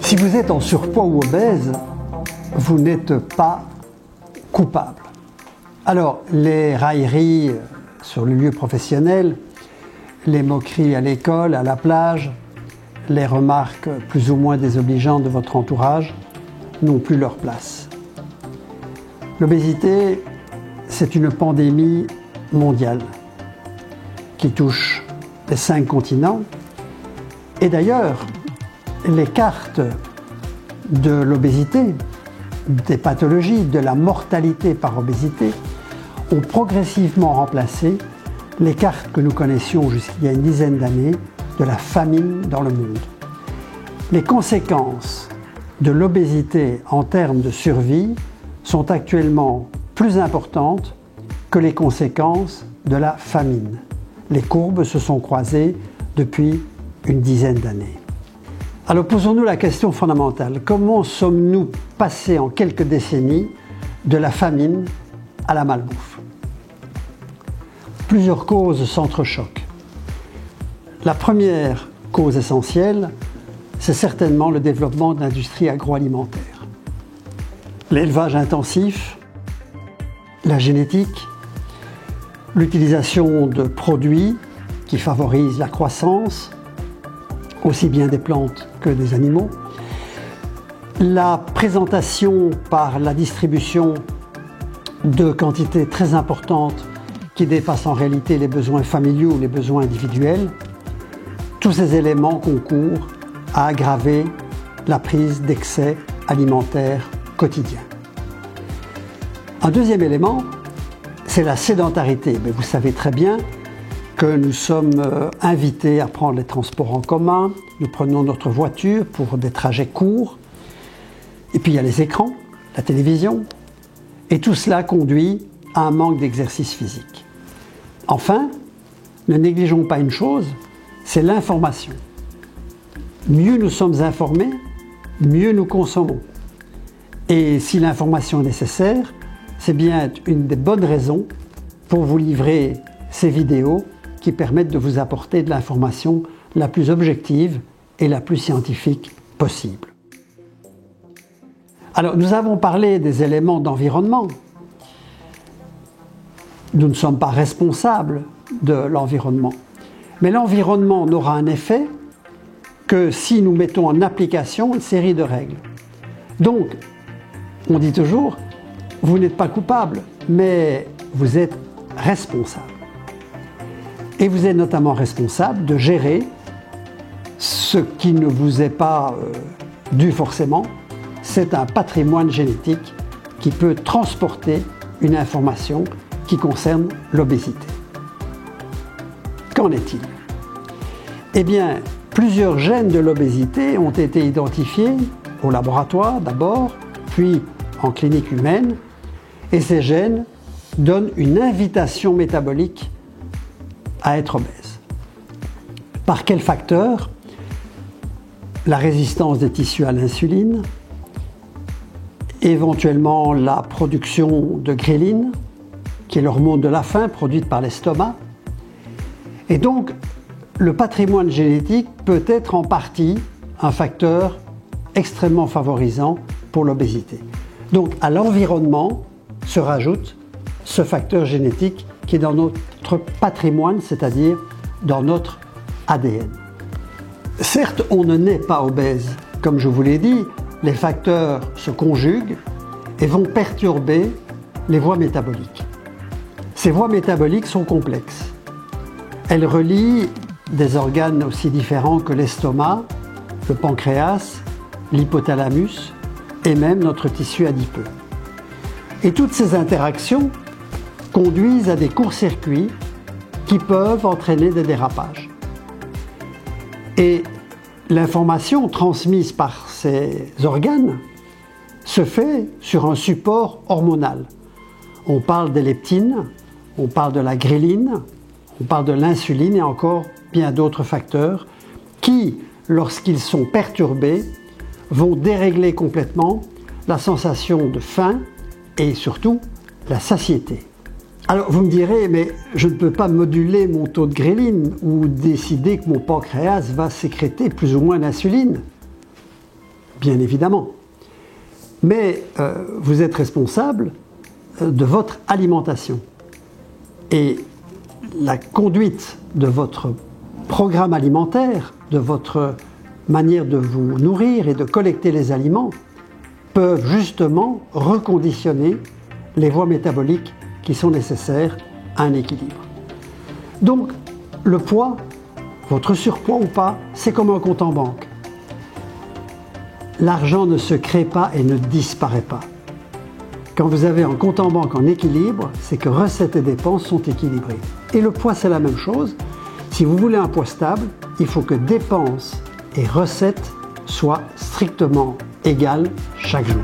Si vous êtes en surpoids ou obèse, vous n'êtes pas coupable. Alors, les railleries sur le lieu professionnel, les moqueries à l'école, à la plage, les remarques plus ou moins désobligeantes de votre entourage n'ont plus leur place. L'obésité, c'est une pandémie mondiale qui touche les 5 continents. Et d'ailleurs, les cartes de l'obésité, des pathologies, de la mortalité par obésité, ont progressivement remplacé les cartes que nous connaissions jusqu'il y a une dizaine d'années de la famine dans le monde. Les conséquences de l'obésité en termes de survie sont actuellement plus importantes que les conséquences de la famine. Les courbes se sont croisées depuis une dizaine d'années. Alors posons-nous la question fondamentale. Comment sommes-nous passés en quelques décennies de la famine à la malbouffe? Plusieurs causes s'entrechoquent. La première cause essentielle, c'est certainement le développement de l'industrie agroalimentaire. L'élevage intensif, la génétique, l'utilisation de produits qui favorisent la croissance, aussi bien des plantes que des animaux, la présentation par la distribution de quantités très importantes qui dépassent en réalité les besoins familiaux ou les besoins individuels, tous ces éléments concourent à aggraver la prise d'excès alimentaires quotidiens. Un deuxième élément, c'est la sédentarité. Mais vous savez très bien que nous sommes invités à prendre les transports en commun, nous prenons notre voiture pour des trajets courts, et puis il y a les écrans, la télévision, et tout cela conduit à un manque d'exercice physique. Enfin, ne négligeons pas une chose, c'est l'information. Mieux nous sommes informés, mieux nous consommons. Et si l'information est nécessaire, c'est bien une des bonnes raisons pour vous livrer ces vidéos qui permettent de vous apporter de l'information la plus objective et la plus scientifique possible. Alors, nous avons parlé des éléments d'environnement. Nous ne sommes pas responsables de l'environnement. Mais l'environnement n'aura un effet que si nous mettons en application une série de règles. Donc, on dit toujours, vous n'êtes pas coupable, mais vous êtes responsable. Et vous êtes notamment responsable de gérer ce qui ne vous est pas dû forcément. C'est un patrimoine génétique qui peut transporter une information qui concerne l'obésité. Qu'en est-il? Eh bien, plusieurs gènes de l'obésité ont été identifiés au laboratoire d'abord, puis en clinique humaine, et ces gènes donnent une invitation métabolique à être obèse. Par quel facteur? La résistance des tissus à l'insuline, éventuellement la production de gréline, qui est l'hormone de la faim produite par l'estomac. Et donc, le patrimoine génétique peut être en partie un facteur extrêmement favorisant pour l'obésité. Donc, à l'environnement se rajoute ce facteur génétique qui est dans notre patrimoine, c'est-à-dire dans notre ADN. Certes, on ne naît pas obèse. Comme je vous l'ai dit, les facteurs se conjuguent et vont perturber les voies métaboliques. Ces voies métaboliques sont complexes. Elles relient des organes aussi différents que l'estomac, le pancréas, l'hypothalamus et même notre tissu adipeux. Et toutes ces interactions conduisent à des courts-circuits qui peuvent entraîner des dérapages. Et l'information transmise par ces organes se fait sur un support hormonal. On parle des leptines, on parle de la gréline, on parle de l'insuline et encore bien d'autres facteurs qui, lorsqu'ils sont perturbés, vont dérégler complètement la sensation de faim et surtout la satiété. Alors vous me direz, mais je ne peux pas moduler mon taux de gréline ou décider que mon pancréas va sécréter plus ou moins d'insuline. Bien évidemment. Mais vous êtes responsable de votre alimentation. Et la conduite de votre programme alimentaire, de votre manière de vous nourrir et de collecter les aliments, peuvent justement reconditionner les voies métaboliques qui sont nécessaires à un équilibre. Donc, le poids, votre surpoids ou pas, c'est comme un compte en banque. L'argent ne se crée pas et ne disparaît pas. Quand vous avez un compte en banque en équilibre, c'est que recettes et dépenses sont équilibrées. Et le poids, c'est la même chose. Si vous voulez un poids stable, il faut que dépenses et recettes soient strictement égales chaque jour.